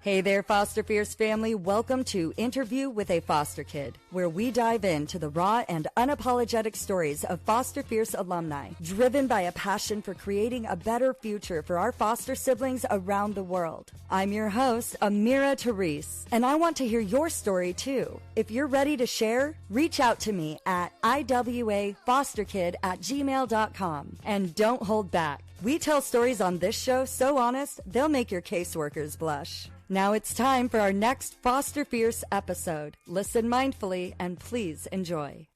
Hey there, Foster Fierce family. Welcome to Interview with a Foster Kid, where we dive into the raw and unapologetic stories of Foster Fierce alumni, driven by a passion for creating a better future for our foster siblings around the world. I'm your host, Amira Therese, and I want to hear your story too. If you're ready to share, reach out to me at iwafosterkid@gmail.com, and don't hold back. We tell stories on this show so honest, they'll make your caseworkers blush. Now it's time for our next Foster Fierce episode. Listen mindfully and please enjoy.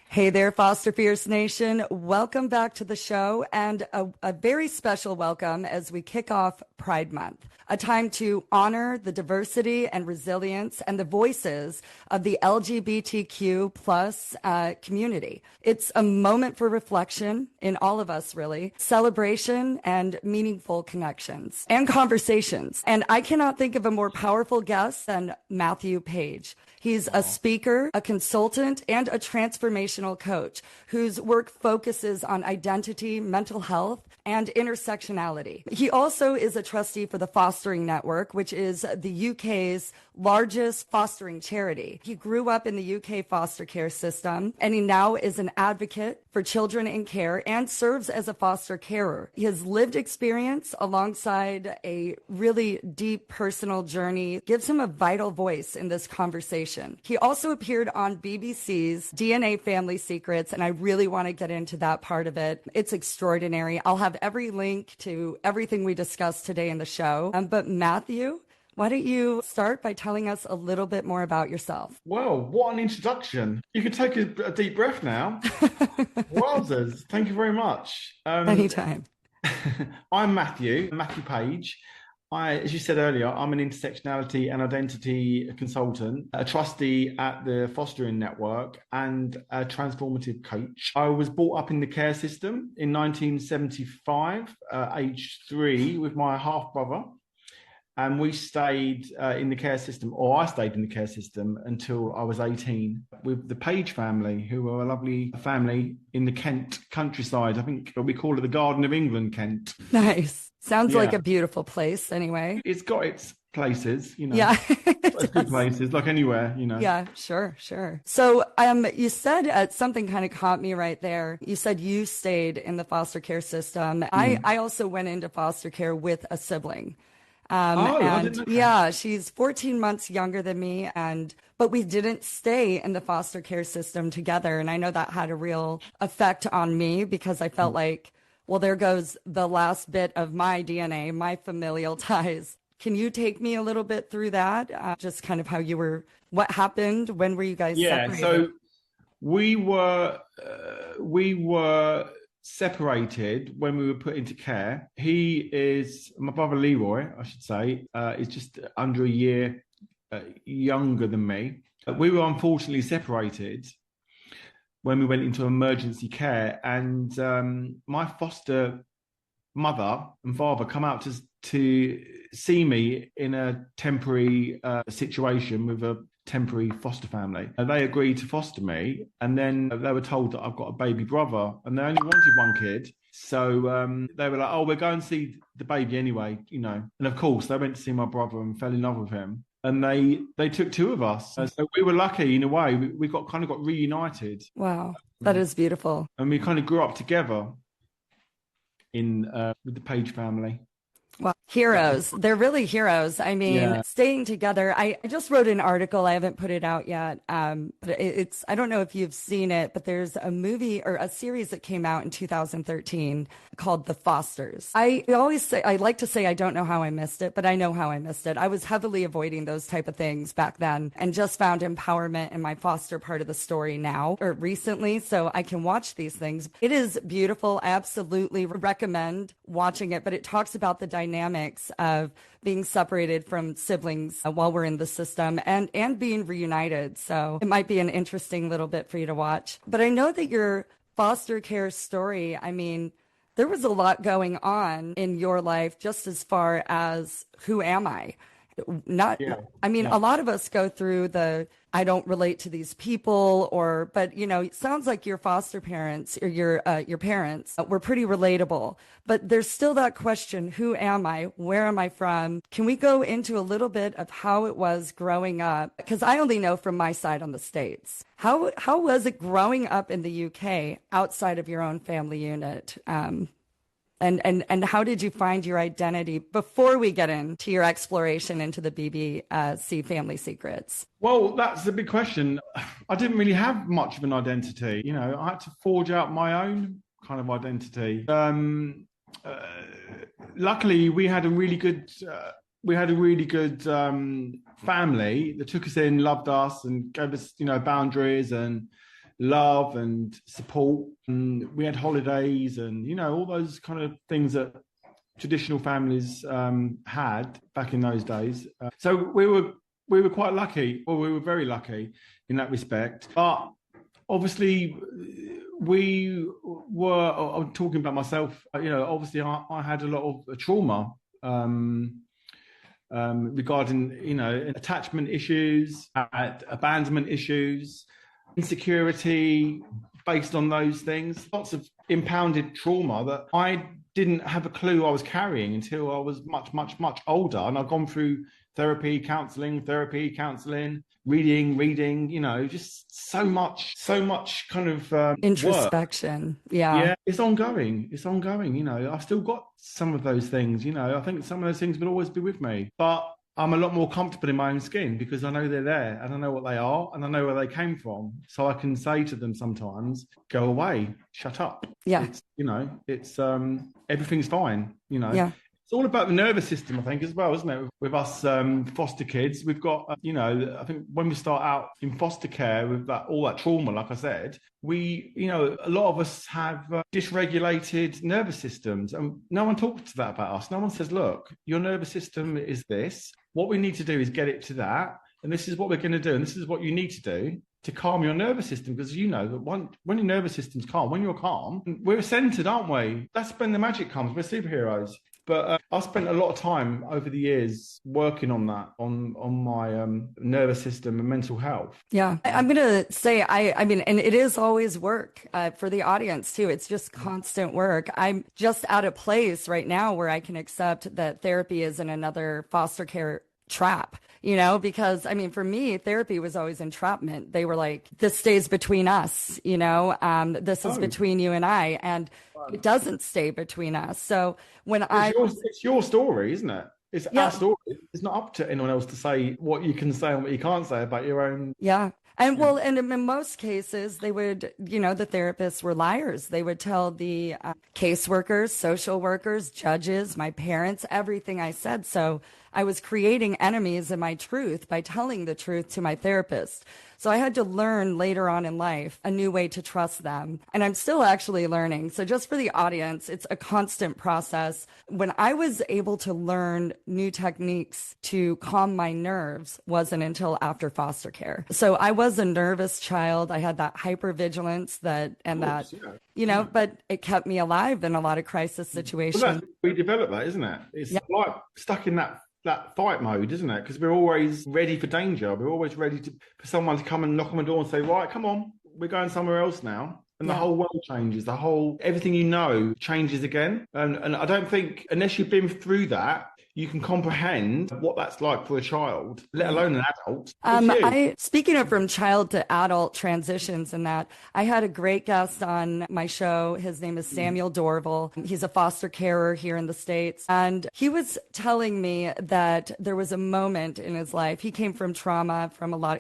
Hey there, Foster Fierce Nation. Welcome back to the show, and a very special welcome as we kick off Pride Month, a time to honor the diversity and resilience and the voices of the LGBTQ plus community. It's a moment for reflection in all of us, really, celebration and meaningful connections and conversations. And I cannot think of a more powerful guest than Matthew Page. He's a speaker, a consultant, and a transformational coach whose work focuses on identity, mental health, and intersectionality. He also is a trustee for the Fostering Network, which is the UK's largest fostering charity. He grew up in the UK foster care system, and he now is an advocate for children in care and serves as a foster carer. His lived experience alongside a really deep personal journey gives him a vital voice in this conversation. He also appeared on BBC's DNA Family Secrets, and I really want to get into that part of it. It's extraordinary. I'll have every link to everything we discussed today in the show. But Matthew, why don't you start by telling us a little bit more about yourself? Well, what an introduction. You can take a deep breath now. Wowzers. Thank you very much. Anytime. I'm Matthew Page. As you said earlier, I'm an intersectionality and identity consultant, a trustee at the Fostering Network, and a transformative coach. I was brought up in the care system in 1975, age 3, with my half-brother. And we stayed in the care system, or I stayed in the care system until I was 18 with the Page family, who were a lovely family in the Kent countryside. I think we call it the Garden of England, Kent. Nice. Sounds like a beautiful place anyway. It's got its places, you know. Yeah. It's good places, like anywhere, you know. Yeah, sure. So you said something kind of caught me right there. You said you stayed in the foster care system. I also went into foster care with a sibling. I didn't know that. Yeah, she's 14 months younger than me, but we didn't stay in the foster care system together. And I know that had a real effect on me because I felt like, well, there goes the last bit of my DNA, my familial ties. Can you take me a little bit through that? Just kind of what happened? When were you guys separated? So we were separated when we were put into care. My brother Leroy, I should say, is just under a year younger than me. We were unfortunately separated when we went into emergency care, and my foster mother and father come out to see me in a temporary situation with a temporary foster family. They agreed to foster me, and then they were told that I've got a baby brother, and they only wanted one kid. So they were like, oh, we're going to see the baby anyway, you know. And of course, they went to see my brother and fell in love with him. And they took 2 of us. So we were lucky in a way. We got reunited. Wow, that is beautiful. And we kind of grew up together with the Page family. Well, heroes. They're really heroes. I mean, staying together. I just wrote an article. I haven't put it out yet. But I don't know if you've seen it, but there's a movie or a series that came out in 2013 called The Fosters. I like to say I don't know how I missed it, but I know how I missed it. I was heavily avoiding those type of things back then and just found empowerment in my foster part of the story now or recently. So I can watch these things. It is beautiful. I absolutely recommend watching it, but it talks about the dynamics of being separated from siblings while we're in the system and being reunited. So it might be an interesting little bit for you to watch. But I know that your foster care story, I mean, there was a lot going on in your life just as far as who am I? Not, I mean, a lot of us go through I don't relate to these people, but it sounds like your foster parents or your parents were pretty relatable, but there's still that question, who am I? Where am I from? Can we go into a little bit of how it was growing up? Because I only know from my side on the States. How was it growing up in the UK outside of your own family unit? And how did you find your identity before we get into your exploration into the BBC family secrets? Well, that's the big question. I didn't really have much of an identity. I had to forge out my own kind of identity. Luckily, we had a really good family that took us in, loved us, and gave us, boundaries and love and support. And we had holidays and, all those kind of things that traditional families had back in those days. So we were quite lucky, or we were very lucky in that respect. But obviously, I'm talking about myself, obviously I had a lot of trauma regarding, attachment issues, abandonment issues, insecurity based on those things, lots of impounded trauma that I didn't have a clue I was carrying until I was much, much, much older. And I've gone through therapy, counseling, reading, just so much kind of introspection. Work. Yeah, it's ongoing. I've still got some of those things, I think some of those things will always be with me, but I'm a lot more comfortable in my own skin because I know they're there and I know what they are and I know where they came from. So I can say to them sometimes, go away, shut up. Yeah. It's everything's fine, Yeah. It's all about the nervous system, I think, as well, isn't it? With us foster kids, we've got, I think when we start out in foster care with all that trauma, like I said, a lot of us have dysregulated nervous systems, and no one talks to that about us. No one says, look, your nervous system is this. What we need to do is get it to that, and this is what we're going to do, and this is what you need to do to calm your nervous system, because that when your nervous system's calm, when you're calm, we're centered, aren't we? That's when the magic comes. We're superheroes. But I spent a lot of time over the years working on that, on my nervous system and mental health. Yeah, I'm going to say, I mean, and it is always work for the audience too. It's just constant work. I'm just at a place right now where I can accept that therapy isn't another foster care trap, because I mean, for me, therapy was always entrapment. They were like, this stays between us, this is between you and I, and it doesn't stay between us. So when it's your story, isn't it? It's our story. It's not up to anyone else to say what you can say and what you can't say about your own. Yeah. And well, and in most cases, they would, the therapists were liars. They would tell the caseworkers, social workers, judges, my parents, everything I said. So I was creating enemies in my truth by telling the truth to my therapist. So I had to learn later on in life a new way to trust them. And I'm still actually learning. So just for the audience, it's a constant process. When I was able to learn new techniques to calm my nerves wasn't until after foster care. So I was a nervous child. I had that hypervigilance but it kept me alive in a lot of crisis situations. Well, we develop that, isn't it? It's like stuck in that fight mode, isn't it? Because we're always ready for danger. We're always ready for someone to come and knock on the door and say, right, come on, we're going somewhere else now. And the whole world changes. Everything changes again. And I don't think, unless you've been through that, you can comprehend what that's like for a child, let alone an adult. Speaking of from child to adult transitions and that, I had a great guest on my show. His name is Samuel Dorval. He's a foster carer here in the States. And he was telling me that there was a moment in his life. He came from trauma,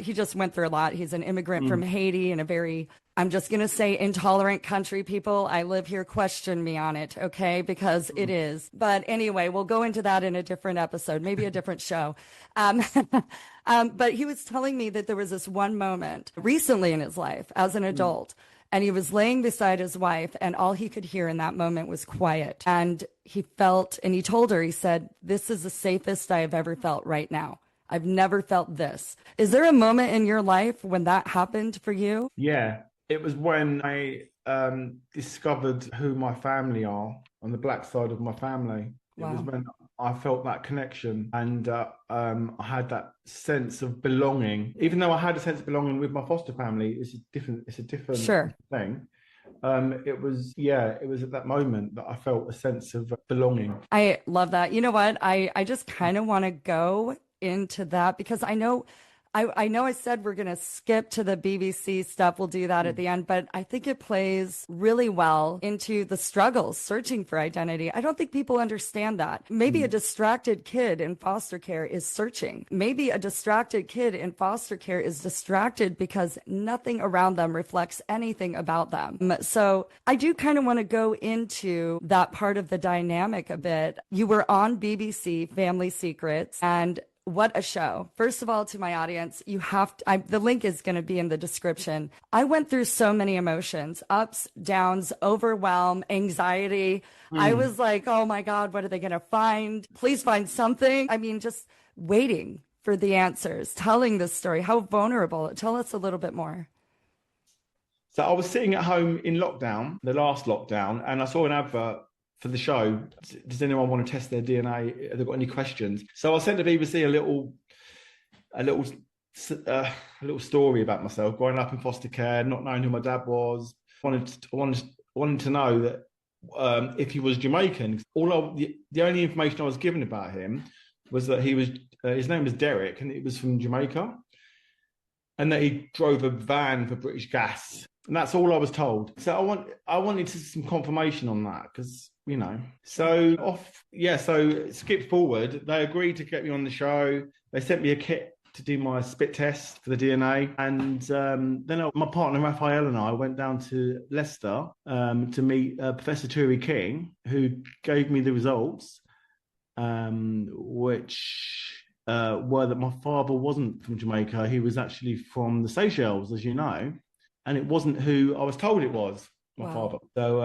he just went through a lot. He's an immigrant from Haiti in a very, I'm just going to say, intolerant country. People, I live here, question me on it, okay? Because it is. But anyway, we'll go into that in a different episode, maybe a different show. But he was telling me that there was this one moment recently in his life as an adult, and he was laying beside his wife, and all he could hear in that moment was quiet. And he told her, he said, this is the safest I have ever felt right now. I've never felt this. Is there a moment in your life when that happened for you? Yeah. It was when I discovered who my family are on the black side of my family. Wow. It was when I felt that connection, and I had that sense of belonging. Even though I had a sense of belonging with my foster family, it's a different Sure. thing. It was at that moment that I felt a sense of belonging. I love that. You know what? I just kind of want to go into that because I know I said we're going to skip to the BBC stuff. We'll do that at the end, but I think it plays really well into the struggles searching for identity. I don't think people understand that. Maybe a distracted kid in foster care is searching. Maybe a distracted kid in foster care is distracted because nothing around them reflects anything about them. So I do kind of want to go into that part of the dynamic a bit. You were on BBC Family Secrets, and what a show. First of all, to my audience, you have to, the link is going to be in the description. I went through so many emotions, ups, downs, overwhelm, anxiety. I was like, oh my God, what are they going to find? Please find something. I mean, just waiting for the answers, telling this story, how vulnerable. Tell us a little bit more. So I was sitting at home in lockdown, the last lockdown, and I saw an advert for the show. Does anyone want to test their DNA? Have they got any questions? So I sent the BBC a little story about myself, growing up in foster care, not knowing who my dad was. Wanted to know that if he was Jamaican. The only information I was given about him was that he was his name was Derek, and it was from Jamaica, and that he drove a van for British Gas. And that's all I was told. So I wanted some confirmation on that because, you know. So skip forward. They agreed to get me on the show. They sent me a kit to do my spit test for the DNA. And then my partner Raphael and I went down to Leicester to meet Professor Turi King, who gave me the results, which were that my father wasn't from Jamaica. He was actually from the Seychelles, as you know. And it wasn't who I was told it was, my father. So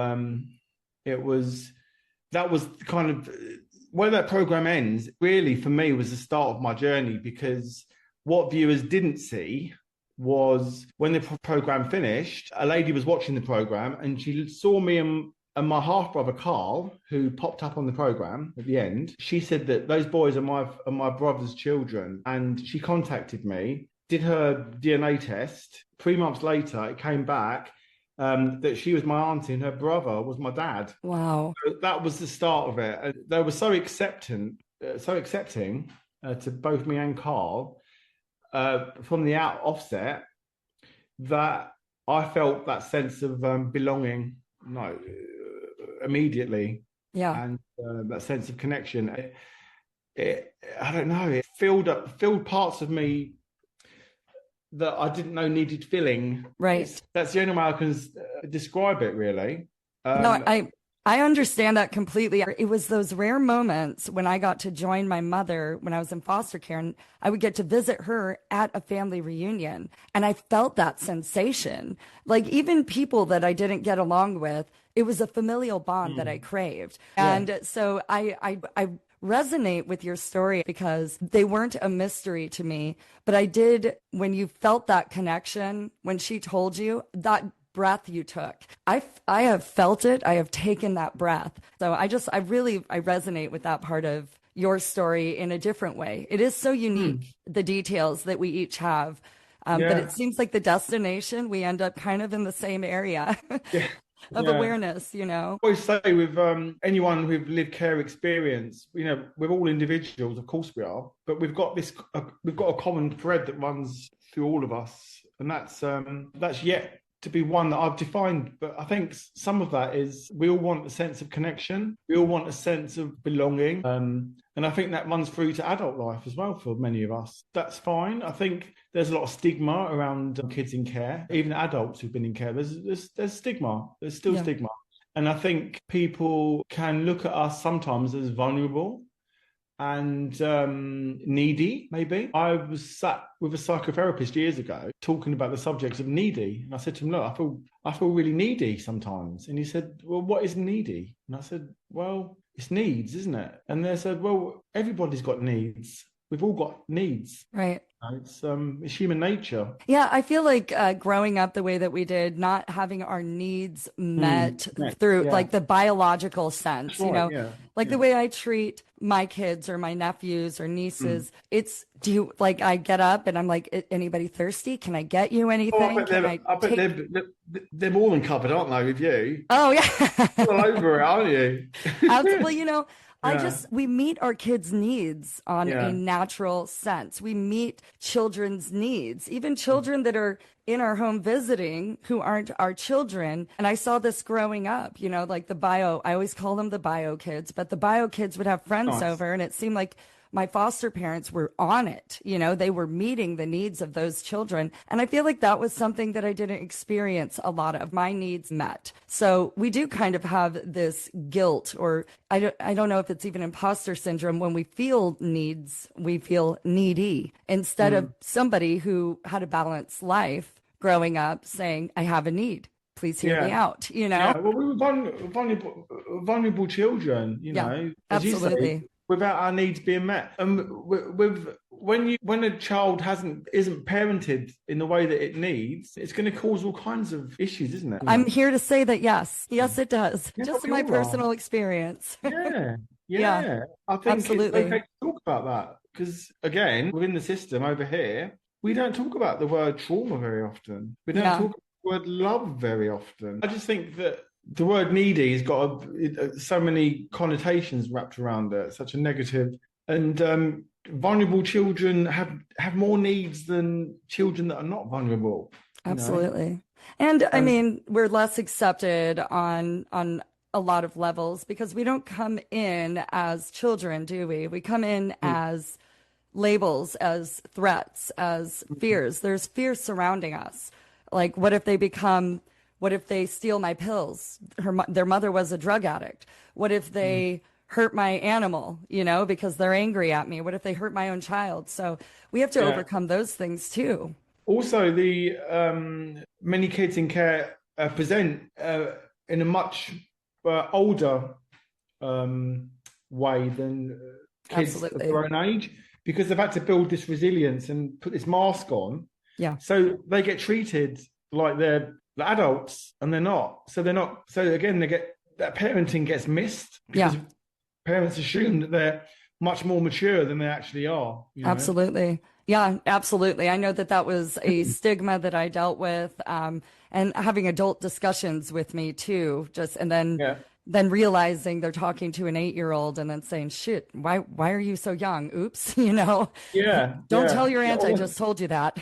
that was kind of where that program ends, really, for me, was the start of my journey, because what viewers didn't see was when the program finished, a lady was watching the program and she saw me and my half-brother, Carl, who popped up on the program at the end. She said that those boys are my brother's children. And she contacted me, did her DNA test. 3 months later, it came back that she was my auntie and her brother was my dad. Wow. So that was the start of it. They were so accepting to both me and Carl from the offset, that I felt that sense of belonging immediately. Yeah. And that sense of connection. I don't know, it filled parts of me that I didn't know needed filling. Right. That's the only way I can describe it, really. No, I understand that completely. It was those rare moments when I got to join my mother when I was in foster care, and I would get to visit her at a family reunion. And I felt that sensation. Like, even people that I didn't get along with, it was a familial bond that I craved. Yeah. And so I resonate with your story because they weren't a mystery to me, but I did, when you felt that connection, when she told you that breath you took, I have felt it. I have taken that breath. So I resonate with that part of your story in a different way. It is so unique, the details that we each have. But it seems like the destination, we end up kind of in the same area. Yeah. Of awareness, you know. I always say with anyone with lived care experience, you know, we're all individuals, of course we are, but we've got a common thread that runs through all of us, and that's yet to be one that I've defined. But I think some of that is we all want a sense of connection, we all want a sense of belonging, and I think that runs through to adult life as well for many of us. That's fine. I think there's a lot of stigma around kids in care, even adults who've been in care. There's stigma. There's still stigma. And I think people can look at us sometimes as vulnerable and needy, maybe. I was sat with a psychotherapist years ago talking about the subjects of needy. And I said to him, look, I feel really needy sometimes. And he said, well, what is needy? And I said, well, it's needs, isn't it? And they said, well, everybody's got needs. We've all got needs. Right. It's human nature. Yeah, I feel like growing up the way that we did, not having our needs met Yeah, through yeah, like the biological that's sense, right. Yeah, like the yeah. way I treat my kids or my nephews or Mm. nieces. It's do you like I get up and I'm like, Anybody thirsty? Can I get you Oh, anything? Can I I bet take? they're more than covered, aren't they, with you? Oh, yeah. All over it, aren't you? Absolutely. Yeah, We meet our kids' needs on a yeah. natural sense. We meet children's needs, even children that are in our home visiting who aren't our children. And I saw this growing up, like I always call them the bio kids, but the bio kids would have friends Nice. over, and it seemed like my foster parents were on it. They were meeting the needs of those children. And I feel like that was something that I didn't experience a lot of my needs met. So we do kind of have this guilt, or I don't know if it's even imposter syndrome. When we feel needs, we feel needy instead of Mm. somebody who had a balanced life growing up saying, I have a need. Please hear me Yeah. out. Yeah, well, we were vulnerable children, Yeah, as you say, absolutely. without our needs being met. And when a child isn't parented in the way that it needs, it's going to cause all kinds of issues, isn't it? I'm here to say that yes, it does. Yeah, Just we my all are. personal experience. Yeah, Yeah, yeah. I think it's absolutely. okay to talk about that because, again, within the system over here, we don't talk about the word trauma very often. We don't Yeah, talk about the word love very often. I just think that the word needy has got so many connotations wrapped around it, such a negative. And vulnerable children have more needs than children that are not vulnerable, you know? absolutely. And I And mean, we're less accepted on a lot of levels because we don't come in as children, do we? We come in as labels, as threats, as fears. There's fear surrounding us. Like, what if they steal my pills? Their mother was a drug addict. What if they hurt my animal, because they're angry at me? What if they hurt my own child? So we have to yeah. overcome those things too. Also, the many kids in care present in a much older um, way than kids of Absolutely. their own age because they've had to build this resilience and put this mask on. Yeah, So they get treated like they're the adults and they're not. So they're not. So again, they get that parenting gets missed yeah, because parents assume that they're much more mature than they actually are. absolutely. Yeah, absolutely. I know that that was a stigma that I dealt with, and having adult discussions with me too. And Yeah. then realizing they're talking to an 8-year-old and then saying, "Shit, why are you so young? Oops, Yeah. don't tell Yeah. your Yeah. aunt I just told you that."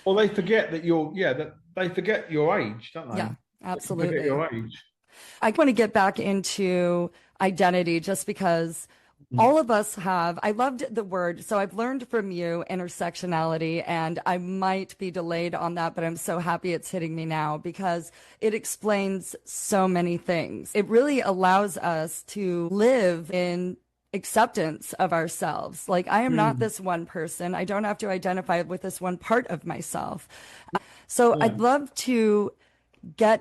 Or they forget that that they forget your age, don't they? Yeah, They can forget absolutely. your age. I want to get back into identity just because Mm. all of us have. I loved the word. So I've learned from you intersectionality, and I might be delayed on that, but I'm so happy it's hitting me now because it explains so many things. It really allows us to live in acceptance of ourselves. Like, I am not Mm. this one person. I don't have to identify with this one part of myself. So Yeah. I'd love to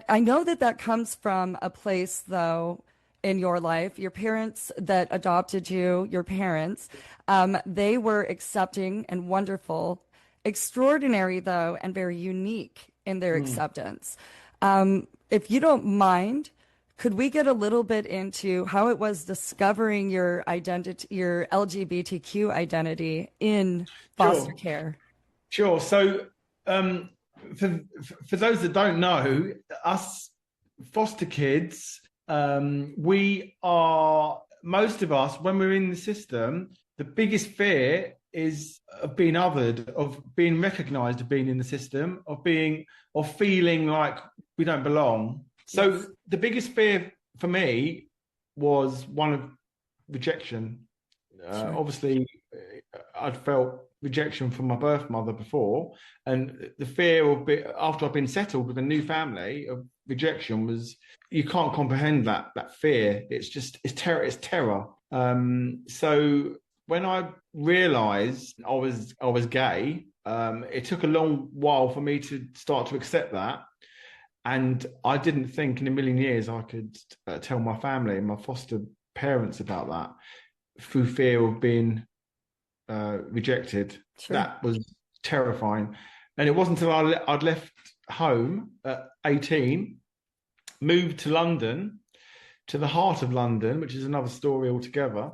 I know that that comes from a place, though, in your life. Your parents that adopted you, your parents, they were accepting and wonderful, extraordinary, though, and very unique in their Mm. acceptance. If you don't mind, could we get a little bit into how it was discovering your identity, your LGBTQ identity in foster Sure. care? Sure. So, um, for those that don't know, us foster kids, we are most of us when we're in the system. The biggest fear is of being othered, of being recognised, of being in the system, of feeling like we don't belong. So Yes. the biggest fear for me was one of rejection. Sure. Obviously, I'd felt rejection from my birth mother before, and the fear of after I've been settled with a new family of rejection was you can't comprehend that fear. It's terror. It's terror. So when I realised I was gay, it took a long while for me to start to accept that. And I didn't think in a million years I could tell my family and my foster parents about that through fear of being rejected. Sure. That was terrifying. And it wasn't until I'd left home at 18, moved to London, to the heart of London, which is another story altogether,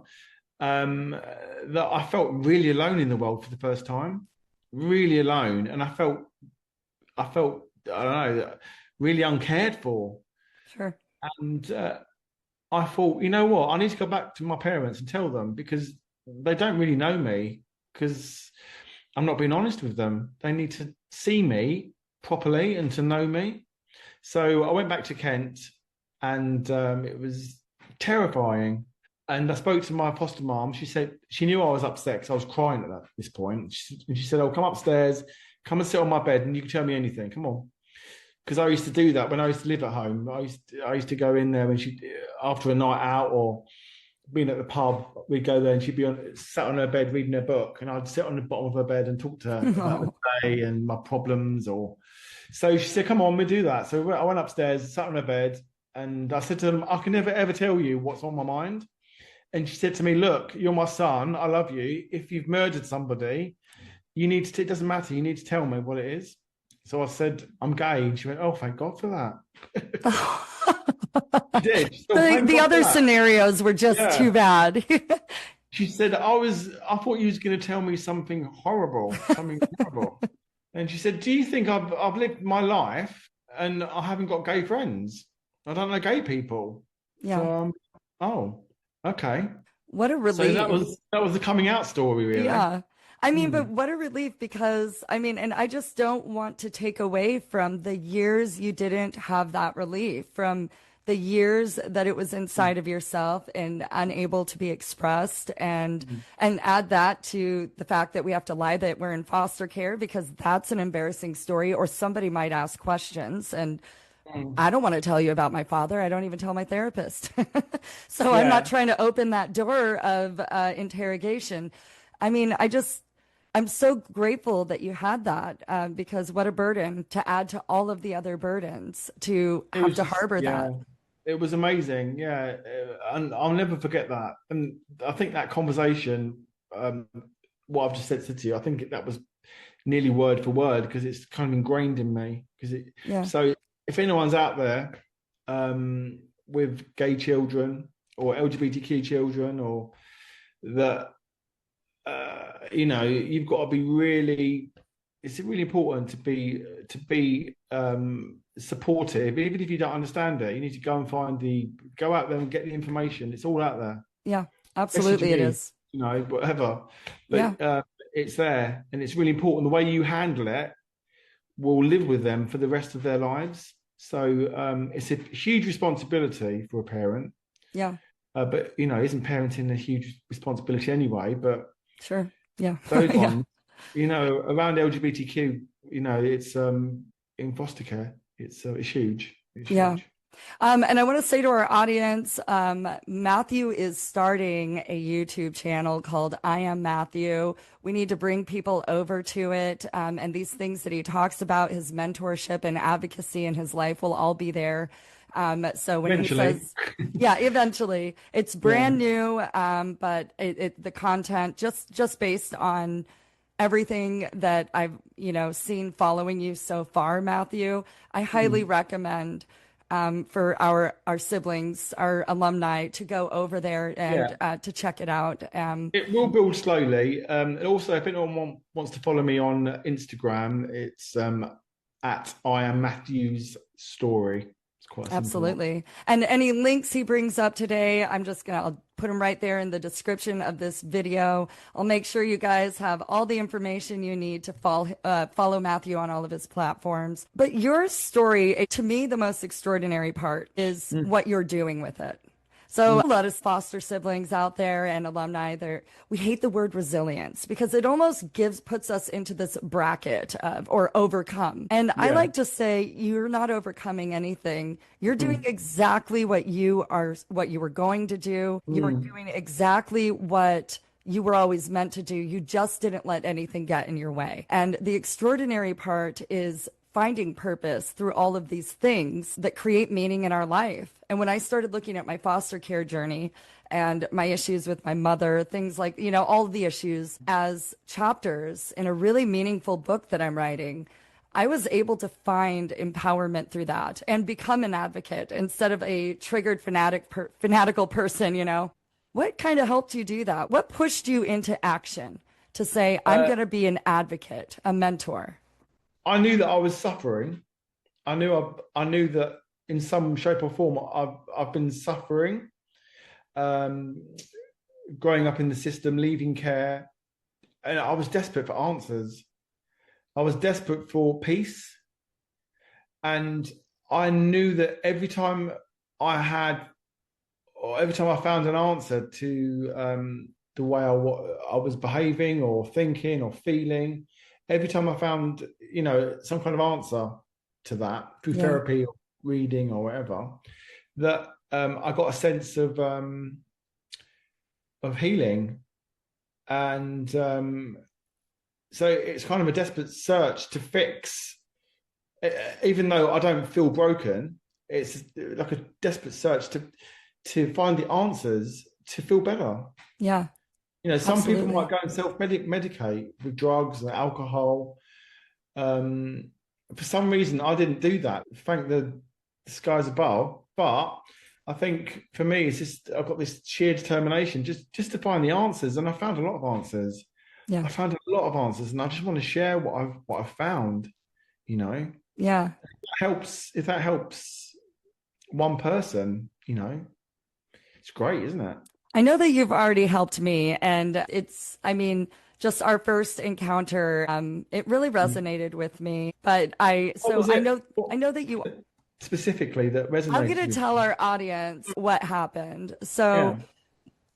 that I felt really alone in the world for the first time, really alone. And I felt, I don't know, really uncared for. Sure. And I thought, you know what, I need to go back to my parents and tell them, because they don't really know me, because I'm not being honest with them. They need to see me properly and to know me. So I went back to Kent, and it was terrifying. And I spoke to my foster mom. She said she knew I was upset because I was crying at this point. And she said, "Oh, come upstairs, come and sit on my bed, and you can tell me anything. Come on." Because I used to do that when I used to live at home. I used to go in there when she, after a night out or being at the pub, we'd go there and she'd be sat on her bed reading her book, and I'd sit on the bottom of her bed and talk to her about the day and my problems. Or so she said, "Come on, we do that." So I went upstairs, sat on her bed, and I said to them, "I can never ever tell you what's on my mind." And she said to me, "Look, you're my son. I love you. If you've murdered somebody, you need to. It doesn't matter. You need to tell me what it is." So I said, "I'm gay." And she went, "Oh, thank God for that." She did. She said, The other scenarios were just too bad. She said, I thought you was going to tell me something horrible. And she said, "Do you think I've lived my life and I haven't got gay friends? I don't know gay people." Yeah. So, oh, okay. What a relief. So that was the coming out story, really. Yeah. I mean, but what a relief, because I mean, and I just don't want to take away from the years you didn't have that relief, from the years that it was inside of yourself and unable to be expressed, and add that to the fact that we have to lie that we're in foster care, because that's an embarrassing story, or somebody might ask questions. And I don't want to tell you about my father. I don't even tell my therapist. So I'm not trying to open that door of interrogation. I mean, I'm so grateful that you had that, because what a burden to add to all of the other burdens to have to harbor that. It was amazing, yeah, and I'll never forget that. And I think that conversation, what I've just said to you, I think that was nearly word for word, because it's kind of ingrained in me. So if anyone's out there with gay children or LGBTQ children, or that, you know, you've got to be really. It's really important to be supportive, even if you don't understand it. You need to go out there and get the information. It's all out there. Yeah, absolutely, it is. You know, whatever. But it's there, and it's really important. The way you handle it will live with them for the rest of their lives. So it's a huge responsibility for a parent. Yeah. But you know, isn't parenting a huge responsibility anyway? But sure. Yeah. Those ones, you know, around LGBTQ, you know, it's in foster care, it's huge. It's huge. And I want to say to our audience, Matthew is starting a YouTube channel called IamMatthew. We need to bring people over to it. And these things that he talks about, his mentorship and advocacy in his life, will all be there. So when eventually. He says, eventually, it's brand new, but the content just based on everything that I've, seen following you so far, Matthew, I highly recommend for our siblings, our alumni, to go over there and to check it out. It will build slowly. And also, if anyone wants to follow me on Instagram, it's at IamMatthew's story. Absolutely. And any links he brings up today, I'll put them right there in the description of this video. I'll make sure you guys have all the information you need to follow Matthew on all of his platforms. But your story, to me, the most extraordinary part is what you're doing with it. So a lot of foster siblings out there and alumni, we hate the word resilience, because it almost puts us into this bracket of, or overcome. And I like to say, you're not overcoming anything. You're doing exactly what you were going to do. You were doing exactly what you were always meant to do. You just didn't let anything get in your way. And the extraordinary part is finding purpose through all of these things that create meaning in our life. And when I started looking at my foster care journey and my issues with my mother, things like, you know, all the issues as chapters in a really meaningful book that I'm writing, I was able to find empowerment through that and become an advocate instead of a triggered fanatical person, you know. What kind of helped you do that? What pushed you into action to say, I'm going to be an advocate, a mentor? I knew that I was suffering. I knew that in some shape or form I've been suffering, growing up in the system, leaving care, and I was desperate for answers. I was desperate for peace, and I knew that every time I found an answer to the way I was behaving or thinking or feeling, every time I found, you know, some kind of answer to that through therapy or reading or whatever, that I got a sense of healing. And so it's kind of a desperate search to fix, even though I don't feel broken, it's like a desperate search to find the answers to feel better. Yeah. You know, some Absolutely. people might go and self-medicate with drugs and alcohol. For some reason, I didn't do that. Thank the skies above. But I think for me, it's just I've got this sheer determination just to find the answers, and I found a lot of answers. Yeah. I found a lot of answers, and I just want to share what I've found. You know. Yeah. If that helps one person, you know, it's great, isn't it? I know that you've already helped me, and just our first encounter, it really resonated with me. But I know that you specifically that resonated. I'm going to tell our audience what happened. So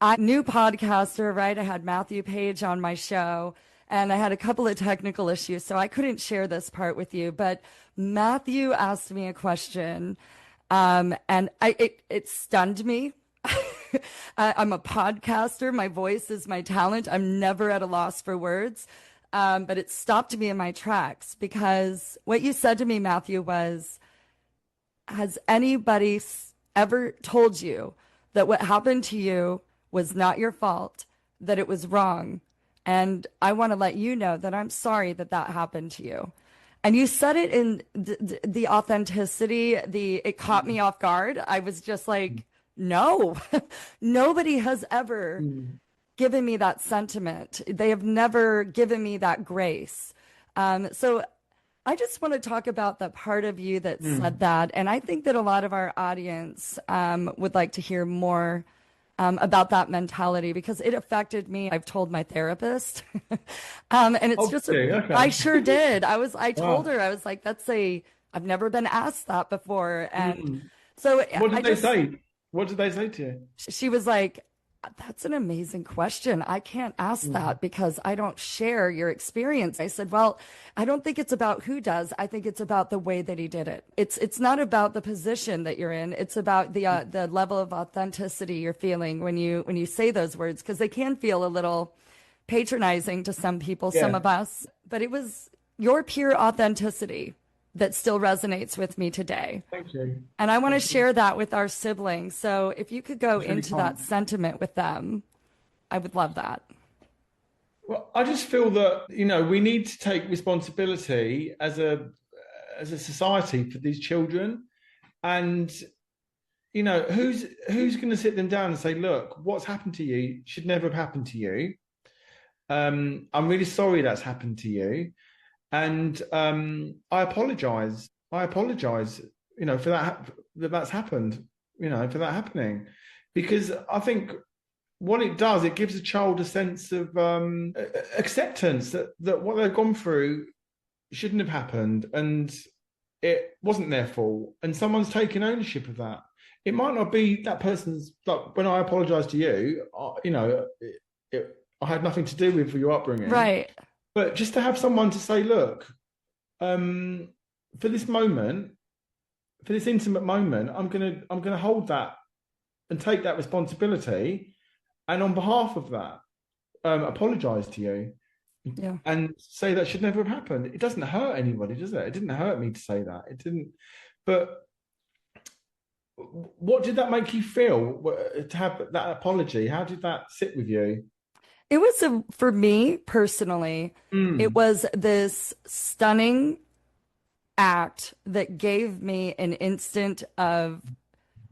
I'm a new podcaster, right? I had Matthew Page on my show, and I had a couple of technical issues, so I couldn't share this part with you. But Matthew asked me a question, and it stunned me. I'm a podcaster. My voice is my talent. I'm never at a loss for words. But it stopped me in my tracks because what you said to me, Matthew, was, has anybody ever told you that what happened to you was not your fault, that it was wrong? And I want to let you know that I'm sorry that that happened to you. And you said it in the authenticity, it caught me off guard. I was just like, no, nobody has ever given me that sentiment. They have never given me that grace. So I just want to talk about the part of you that said that. And I think that a lot of our audience would like to hear more about that mentality because it affected me. I've told my therapist and it's okay. I sure did. I told her, I was like, I've never been asked that before. And so what did they say? What did they say to you? She was like, that's an amazing question. I can't ask that because I don't share your experience. I said, well, I don't think it's about who does. I think it's about the way that he did it. It's not about the position that you're in. It's about the level of authenticity you're feeling when you say those words, because they can feel a little patronizing to some people, some of us. But it was your pure authenticity that still resonates with me today. Thank you. And I want to share that with our siblings. So if you could go into that sentiment with them, I would love that. Well, I just feel that, you know, we need to take responsibility as a society for these children. And, you know, who's going to sit them down and say, look, what's happened to you should never have happened to you. I'm really sorry that's happened to you. And I apologize, you know, for that's happened, you know, for that happening, because I think what it does, it gives a child a sense of acceptance that what they've gone through shouldn't have happened and it wasn't their fault, and someone's taking ownership of that. It might not be that person's, like when I apologize to you, you know, I had nothing to do with your upbringing, right? But just to have someone to say, look, for this moment, for this intimate moment, I'm gonna hold that and take that responsibility, and on behalf of that, apologise to you. Yeah. and say that should never have happened. It doesn't hurt anybody, does it? It didn't hurt me to say that. It didn't. But what did that make you feel to have that apology? How did that sit with you? It was for me personally, it Mm. was this stunning act that gave me an instant of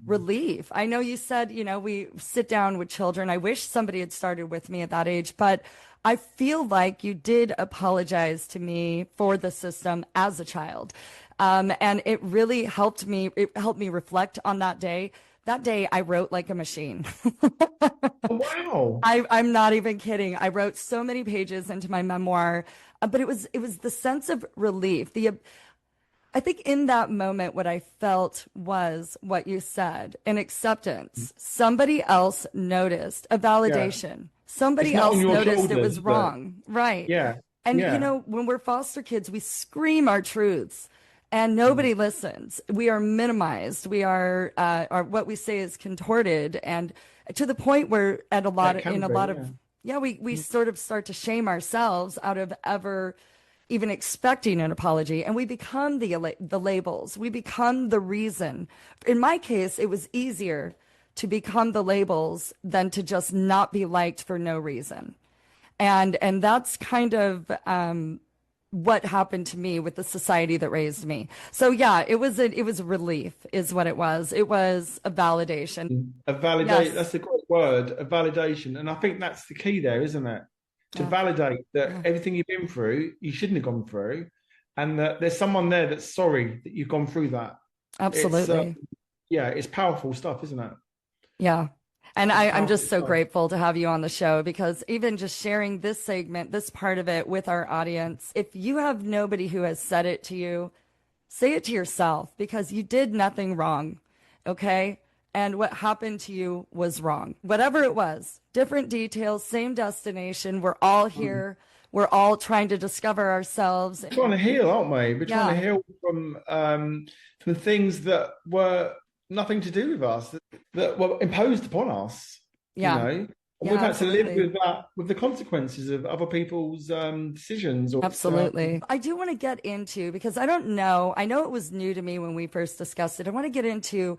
relief. I know you said, we sit down with children. I wish somebody had started with me at that age, but I feel like you did apologize to me for the system as a child. And it really helped me. It helped me reflect on that day. That day, I wrote like a machine. Wow. I'm not even kidding. I wrote so many pages into my memoir, but it was the sense of relief. I think in that moment, what I felt was what you said, an acceptance. Somebody else noticed a Yeah. validation. It's Somebody not on else your noticed it shoulders, was is it? wrong. Right. Yeah. And, Yeah. when we're foster kids, we scream our truths and Mm. nobody listens. We are minimized. We are, what we say is contorted. And to the point where It can in a be, lot yeah. of, yeah, we sort of start to shame ourselves out of ever even expecting an apology, and we become the labels. We become the reason. In my case, it was easier to become the labels than to just not be liked for no reason. And that's kind of what happened to me with the society that raised me. So yeah, it was a relief, is what it was. It was a validation. A validate, Yes. that's a great word, a validation. And I think that's the key there, isn't it? To Yeah. validate that Yeah. everything you've been through, you shouldn't have gone through, and that there's someone there that's sorry that you've gone through that. It's Absolutely. yeah, it's powerful stuff, isn't it? Yeah. And It's I'm powerful just so stuff. grateful to have you on the show because even just sharing this segment, this part of it with our audience, if you have nobody who has said it to you, say it to yourself because you did nothing wrong. Okay. And what happened to you was wrong. Whatever it was, different details, same destination. We're all Mm. here. We're all trying to discover ourselves. We're trying to heal, aren't we? We're trying to Yeah. heal from things that were nothing to do with us, that were imposed upon us, you Yeah. know. And Yeah, we've had to live absolutely. with that, with the consequences of other people's decisions. Or Absolutely. I do want to get into, because I know it was new to me when we first discussed it. I want to get into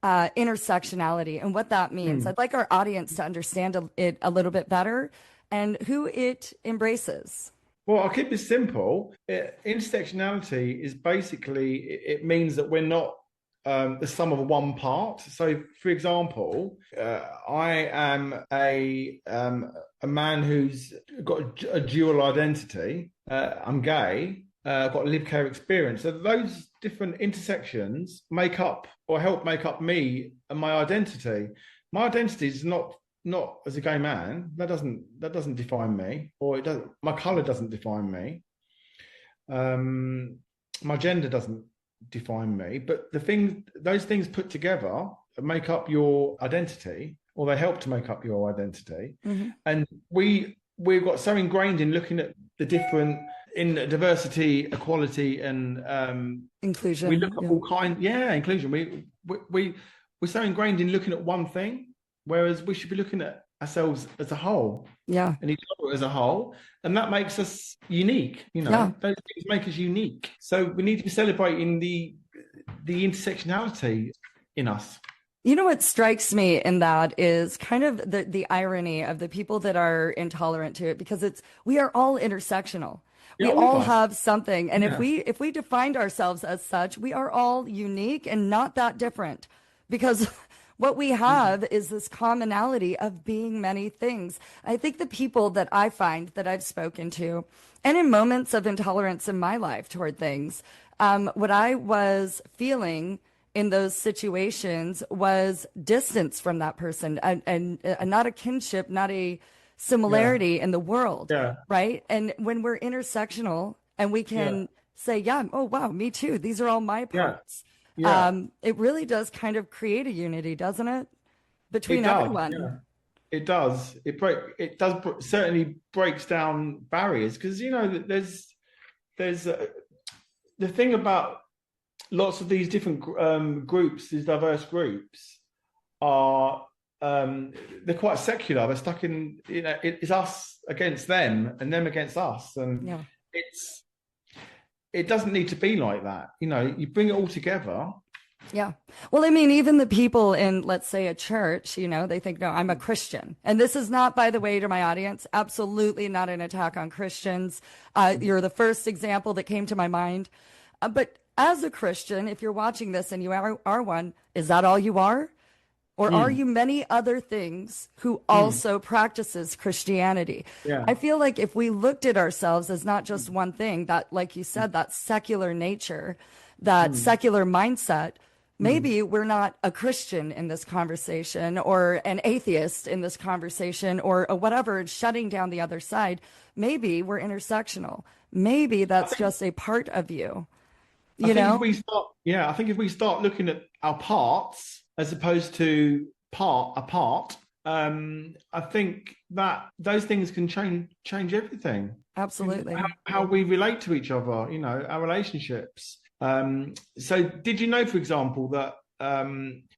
intersectionality and what that means. mm. I'd like our audience to understand it a little bit better and who it embraces. Well, I'll keep this simple. Intersectionality is basically, it means that we're not the sum of one part. So, for example, I am a man who's got a dual identity. I'm gay. Got lived care experience. So those different intersections make up or help make up me and my identity. My identity is not as a gay man. That doesn't define me, or it doesn't. My color doesn't define me. My gender doesn't define me. But those things put together make up your identity, or they help to make up your identity. Hmm. And we've got so ingrained in looking at the different in diversity, equality, and we look Inclusion. at Yeah. all inclusion. We're so ingrained in looking at one thing, whereas we should be looking at ourselves as a whole Yeah. and each other as a whole, and that makes us unique. Yeah. Those things make us unique. So we need to be celebrating the intersectionality in us. You know what strikes me in that is kind of the irony of the people that are intolerant to it because we are all intersectional. Yeah, We all of all us. have something. And Yeah. if we defined ourselves as such, we are all unique and not that different because what we have is this commonality of being many things. I think the people that I find that I've spoken to, and in moments of intolerance in my life toward things, what I was feeling in those situations was distance from that person and not a kinship, not a Yeah. similarity in the world, Yeah. right? And when we're intersectional and we Yeah. can say, yeah, oh, wow, me too. These are all my Yeah. parts. Yeah. It really does kind of create a unity, doesn't it? It Between does. everyone. Yeah. It does. Certainly breaks down barriers because there's the thing about lots of these different groups, these diverse groups, are they're quite secular. They're stuck in it's us against them and them against us. And Yeah. it doesn't need to be like that. You know, you bring it all together. Yeah. Well, I mean, even the people in, let's say, a church, they think, no, I'm a Christian. And this is not, by the way, to my audience, absolutely not an attack on Christians. You're the first example that came to my mind. But as a Christian, if you're watching this and you are one, is that all you are? Or are you many other things who also practices Christianity? Yeah. I feel like if we looked at ourselves as not just one thing, that, like you said, that secular nature, that secular mindset, maybe we're not a Christian in this conversation or an atheist in this conversation or whatever, shutting down the other side. Maybe we're intersectional. Maybe that's just a part of you. I think if we start looking at our parts as opposed to apart, I think that those things can change everything. Absolutely. How we relate to each other, our relationships. So did you know, for example, that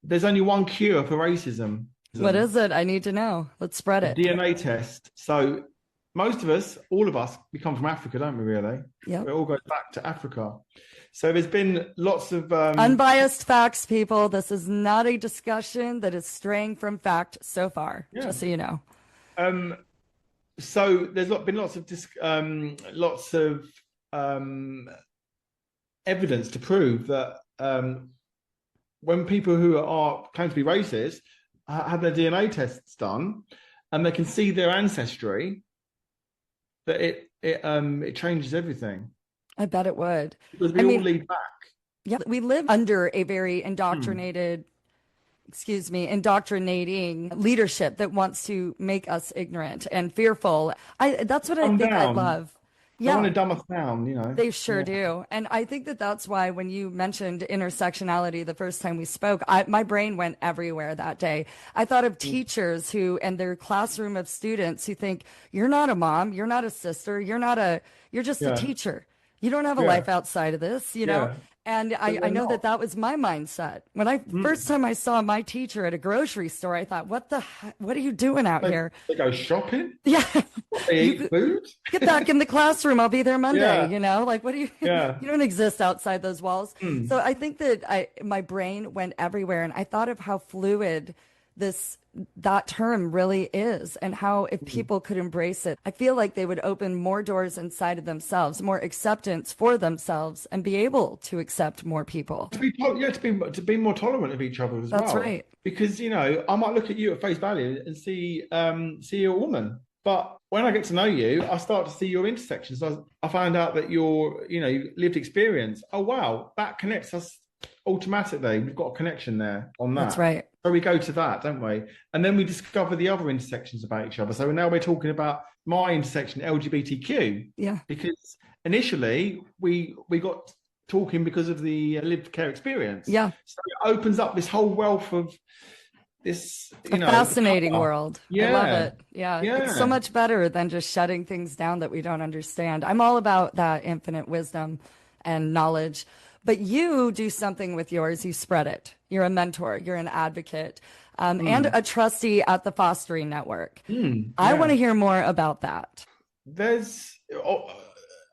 there's only one cure for racism? What is it? I need to know. Let's spread it. DNA test. So most of us, all of us, we come from Africa, don't we, really? Yeah. It all goes back to Africa. So there's been lots of... unbiased facts, people. This is not a discussion that is straying from fact so far, just so you know. So there's been lots of evidence to prove that when people who claim to be racist have their DNA tests done and they can see their ancestry, that it changes everything. I bet it would. Because we all lead back. Yeah, we live under a very indoctrinating leadership that wants to make us ignorant and fearful. That's what I think I love. They want to dumb us down, They sure do. And I think that's why when you mentioned intersectionality the first time we spoke, my brain went everywhere that day. I thought of teachers and their classroom of students who think, you're not a mom, you're not a sister, you're just a teacher. You don't have a life outside of this, you know? And I know that was my mindset. When first time I saw my teacher at a grocery store, I thought, what are you doing out here? They go shopping? Yeah. They eat food? Get back in the classroom. I'll be there Monday, Like, what do you, you don't exist outside those walls. So I think that my brain went everywhere and I thought of how fluid that term really is and how if people could embrace it, I feel like they would open more doors inside of themselves, more acceptance for themselves and be able to accept more people. To be more tolerant of each other as well. That's right. Because, I might look at you at face value and see a woman. But when I get to know you, I start to see your intersections. I find out that your, lived experience. Oh, wow, that connects us automatically. We've got a connection there on that. That's right. So we go to that, don't we? And then we discover the other intersections about each other. So now we're talking about my intersection, LGBTQ. Yeah. Because initially we got talking because of the lived care experience. Yeah. So it opens up this whole wealth of this, fascinating world. Yeah. I love it. Yeah. It's so much better than just shutting things down that we don't understand. I'm all about that infinite wisdom and knowledge. But you do something with yours. You spread it. You're a mentor. You're an advocate and a trustee at the Fostering Network. I want to hear more about that. There's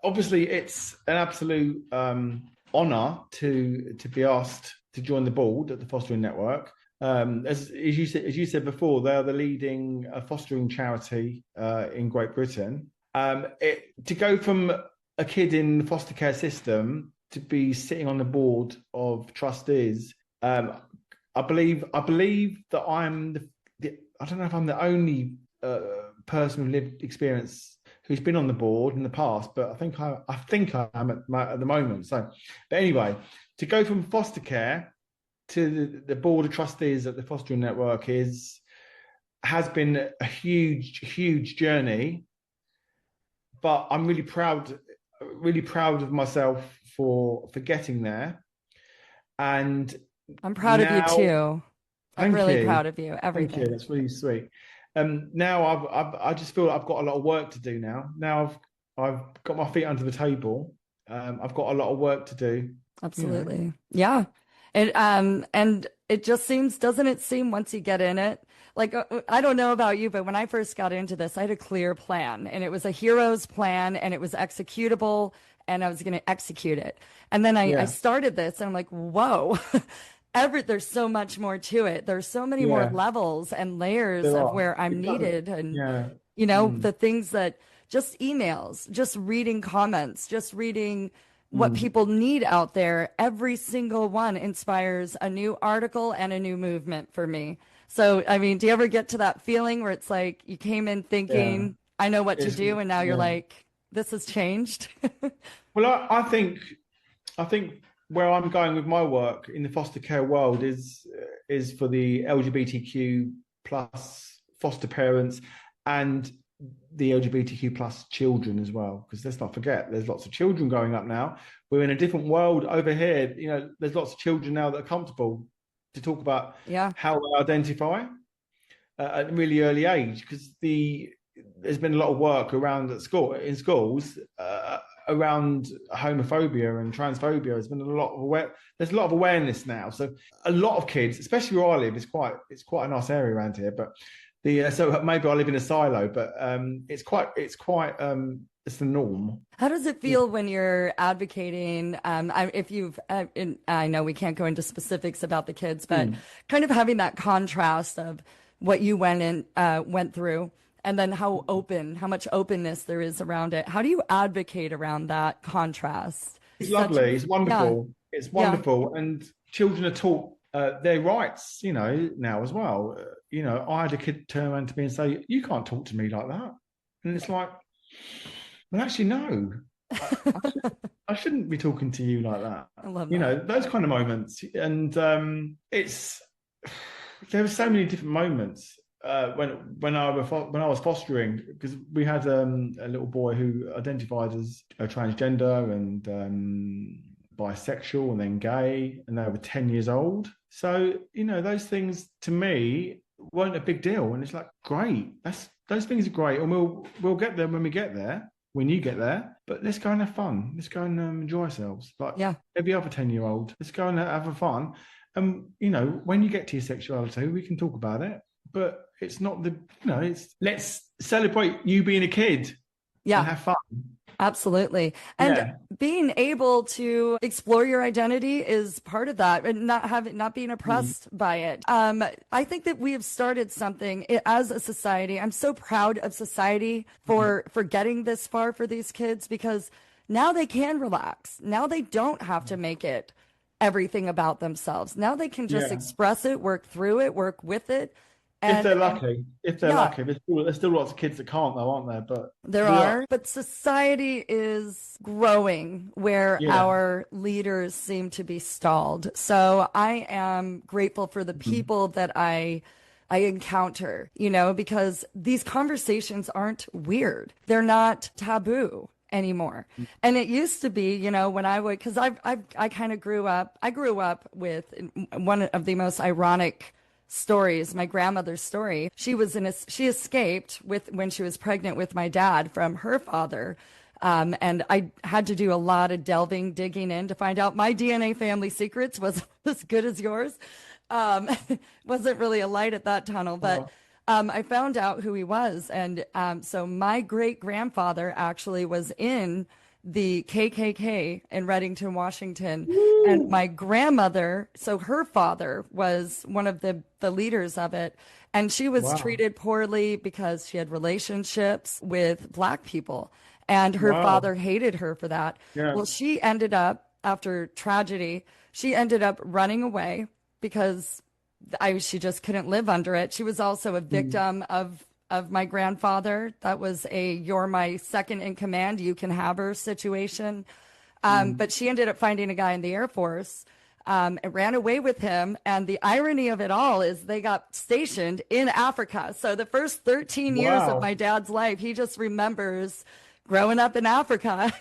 obviously it's an absolute honor to be asked to join the board at the Fostering Network. As you said before, they are the leading fostering charity in Great Britain. To go from a kid in the foster care system to be sitting on the board of trustees, I believe that I'm I don't know if I'm the only person with lived experience who's been on the board in the past, but I think I am at the moment. So, but anyway, to go from foster care to the board of trustees at the Fostering Network has been a huge journey. But I'm really proud of myself for getting there. And I'm proud of you too. I'm really proud of you. Everything. Thank you. That's really sweet. Now I just feel like I've got a lot of work to do now. Now I've got my feet under the table. I've got a lot of work to do. Absolutely. Yeah. And it just seems, doesn't it seem once you get in it, like, I don't know about you, but when I first got into this, I had a clear plan, and it was a hero's plan, and it was executable, and I was going to execute it. And then I Yeah. started this, and I'm like, whoa, there's so much more to it. There's so many more Yeah. levels and layers There of are. where I'm It doesn't. needed. And, Yeah. the things that just emails, just reading comments, just reading what Mm. people need out there. Every single one inspires a new article and a new movement for me. So, I mean, do you ever get to that feeling where it's like you came in Yeah. thinking, I know what to It's do, and now you're yeah. like, this has changed? Well, I think where I'm going with my work in the foster care world is for the LGBTQ plus foster parents and the LGBTQ plus children as well. Because let's not forget, there's lots of children growing up now. We're in a different world over here. There's lots of children now that are comfortable to talk about Yeah. how they identify at a really early age, because there's been a lot of work around in schools around homophobia and transphobia. There's a lot of awareness now. So a lot of kids, especially where I live, it's quite a nice area around here. But so maybe I live in a silo, but it's the norm. How does it feel when you're advocating? I know we can't go into specifics about the kids, but kind of having that contrast of what you went through, and then how much openness there is around it. How do you advocate around that contrast? It's lovely. It's wonderful. Yeah. It's wonderful, and children are taught their rights. Now as well. I had a kid turn around to me and say, "You can't talk to me like that," and it's like, well, actually, no. I shouldn't be talking to you like that. I love that. Those kind of moments. And there were so many different moments when I was fostering, because we had a little boy who identified as a transgender and bisexual and then gay, and they were 10 years old. So, those things to me weren't a big deal. And it's like, great. Those things are great. And we'll get there when we get there. When you get there, but let's go and have fun. Let's go and enjoy ourselves. Like every other 10-year-old, let's go and have fun. And when you get to your sexuality, we can talk about it. But it's not let's celebrate you being a kid. And have fun. Absolutely. And being able to explore your identity is part of that, and not being oppressed by it. I think that we have started something as a society. I'm so proud of society for getting this far for these kids, because now they can relax. Now they don't have to make it everything about themselves. Now they can just express it, work through it, work with it. If they're lucky, there's still lots of kids that can't, though, aren't there? But there are. But society is growing where our leaders seem to be stalled. So I am grateful for the people that I encounter, because these conversations aren't weird. They're not taboo anymore. And it used to be, when because I kind of grew up with one of the most ironic stories, my grandmother's story. She escaped when she was pregnant with my dad from her father. And I had to do a lot of digging in to find out my DNA family secrets was as good as yours. Wasn't really a light at that tunnel, but I found out who he was. And so my great grandfather actually was in the KKK in Reddington, Washington. Woo! And my grandmother, so her father was one of the leaders of it. And she was treated poorly because she had relationships with Black people. And her father hated her for that. Yeah. Well, she ended up, after tragedy, running away because she just couldn't live under it. She was also a victim of my grandfather. That was you're my second in command, you can have her situation. But she ended up finding a guy in the Air Force and ran away with him. And the irony of it all is they got stationed in Africa. So the first 13 years of my dad's life, he just remembers growing up in Africa,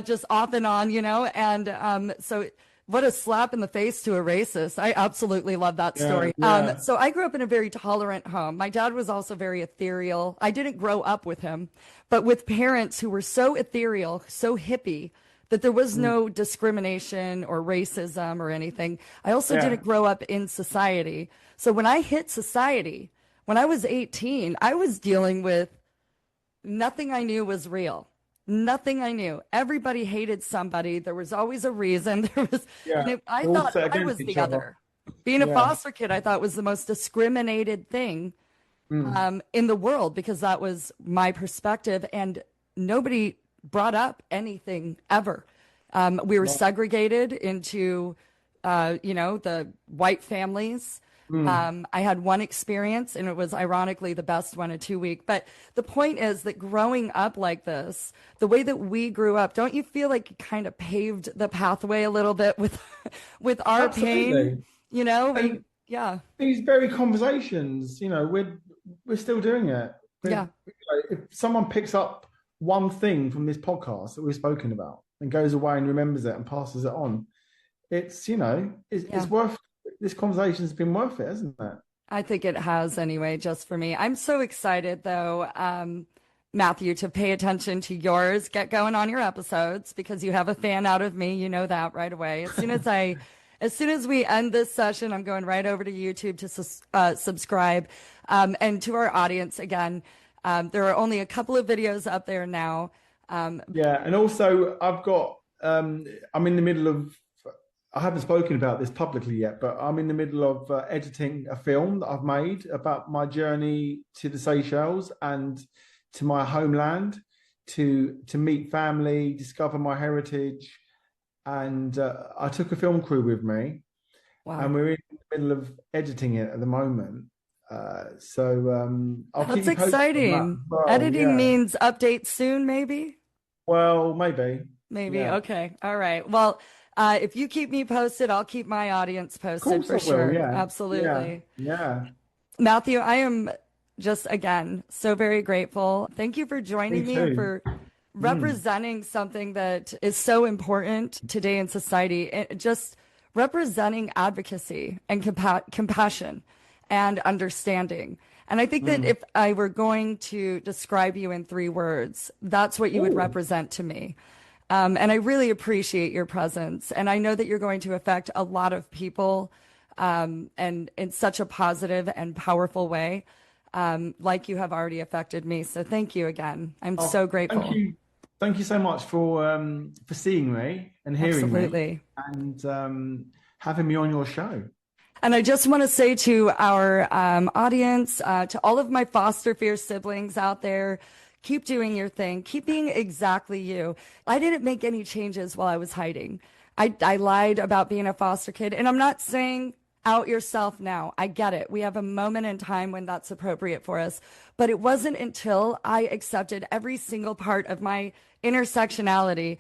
just off and on, and so what a slap in the face to a racist. I absolutely love that story. So I grew up in a very tolerant home. My dad was also very ethereal. I didn't grow up with him, but with parents who were so ethereal, so hippie, that there was no discrimination or racism or anything. I also didn't grow up in society. So when I hit society, when I was 18, I was dealing with nothing I knew was real. Nothing I knew. Everybody hated somebody. There was always a reason. Yeah. I They're all thought set I against was each the other. other. Being a Yeah. foster kid, I thought was the most discriminated thing Mm. in the world because that was my perspective, and nobody brought up anything ever. We were Right. segregated into, the white families. Mm. I had one experience, and it was ironically the best one, a 2 week. But the point is that growing up like this, the way that we grew up, don't you feel like you kind of paved the pathway a little bit with, with our pain? Absolutely. We, And yeah, these very conversations, we're still doing it. yeah. If someone picks up one thing from this podcast that we've spoken about and goes away and remembers it and passes it on, it's Yeah. worth, this conversation's been worth it, hasn't it? I think it has anyway, just for me. I'm so excited though, Matthew, to pay attention to yours. Get going on your episodes because you have a fan out of me. You know that right away. As soon as we end this session, I'm going right over to YouTube to subscribe. And to our audience, again, there are only a couple of videos up there now. Yeah, and also I'm in the middle of, I haven't spoken about this publicly yet, but I'm in the middle of editing a film that I've made about my journey to the Seychelles and to my homeland, to meet family, discover my heritage, and I took a film crew with me, Wow. and we're in the middle of editing it at the moment. I'll keep That's you posted on that exciting. as well. Editing Yeah, means update soon, maybe? well, maybe. Maybe. Yeah, Okay. All right. Well, if you keep me posted, I'll keep my audience of posted course for I will. sure. Yeah, yeah, Absolutely. yeah. Matthew, I am just, again, so very grateful. Thank you for Me joining me and too. for Mm. representing something that is so important today in society. Just representing advocacy and compassion and understanding. And I think that Mm. if I were going to describe you in 3 words, that's what you would Oh, represent to me. And I really appreciate your presence. And I know that you're going to affect a lot of people, and in such a positive and powerful way, like you have already affected me. So thank you again. I'm oh, so thank grateful. you. Thank you so much for seeing me and hearing me Absolutely. and having me on your show. And I just want to say to our audience, to all of my foster fear siblings out there, keep doing your thing. Keep being exactly you. I didn't make any changes while I was hiding. I lied about being a foster kid. And I'm not saying out yourself now. I get it. We have a moment in time when that's appropriate for us. But it wasn't until I accepted every single part of my intersectionality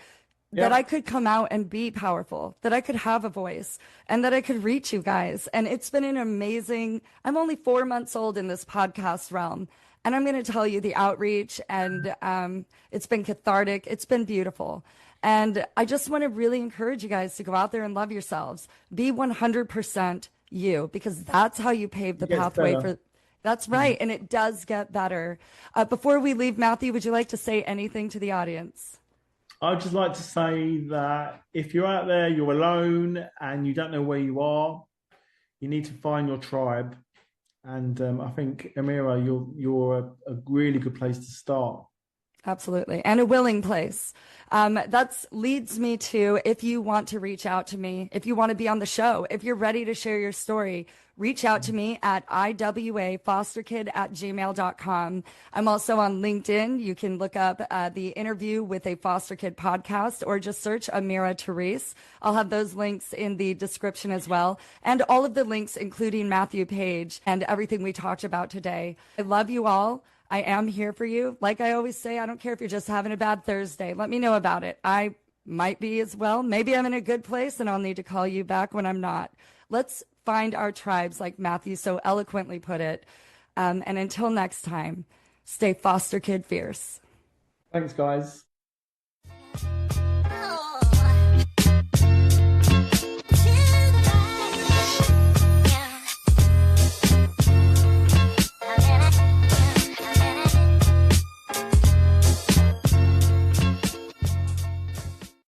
that I Yep. could come out and be powerful, that I could have a voice, and that I could reach you guys. And it's been an amazing, I'm only 4 months old in this podcast realm. And I'm going to tell you the outreach, and it's been cathartic. It's been beautiful. And I just want to really encourage you guys to go out there and love yourselves. Be 100% you, because that's how you pave the It gets pathway better. for. That's Mm. right. And it does get better. Before we leave, Matthew, would you like to say anything to the audience? I'd just like to say that if you're out there, you're alone and you don't know where you are, you need to find your tribe. And I think, Amira, you're a really good place to start. Absolutely. And a willing place. That leads me to, if you want to reach out to me, if you want to be on the show, if you're ready to share your story, reach out to me at iwafosterkid@gmail.com. I'm also on LinkedIn. You can look up the interview with a foster kid podcast or just search Amira Therese. I'll have those links in the description as well. And all of the links, including Matthew Page and everything we talked about today. I love you all. I am here for you. Like I always say, I don't care if you're just having a bad Thursday. Let me know about it. I might be as well. Maybe I'm in a good place and I'll need to call you back when I'm not. Let's find our tribes, like Matthew so eloquently put it. And until next time, stay foster kid fierce. Thanks, guys.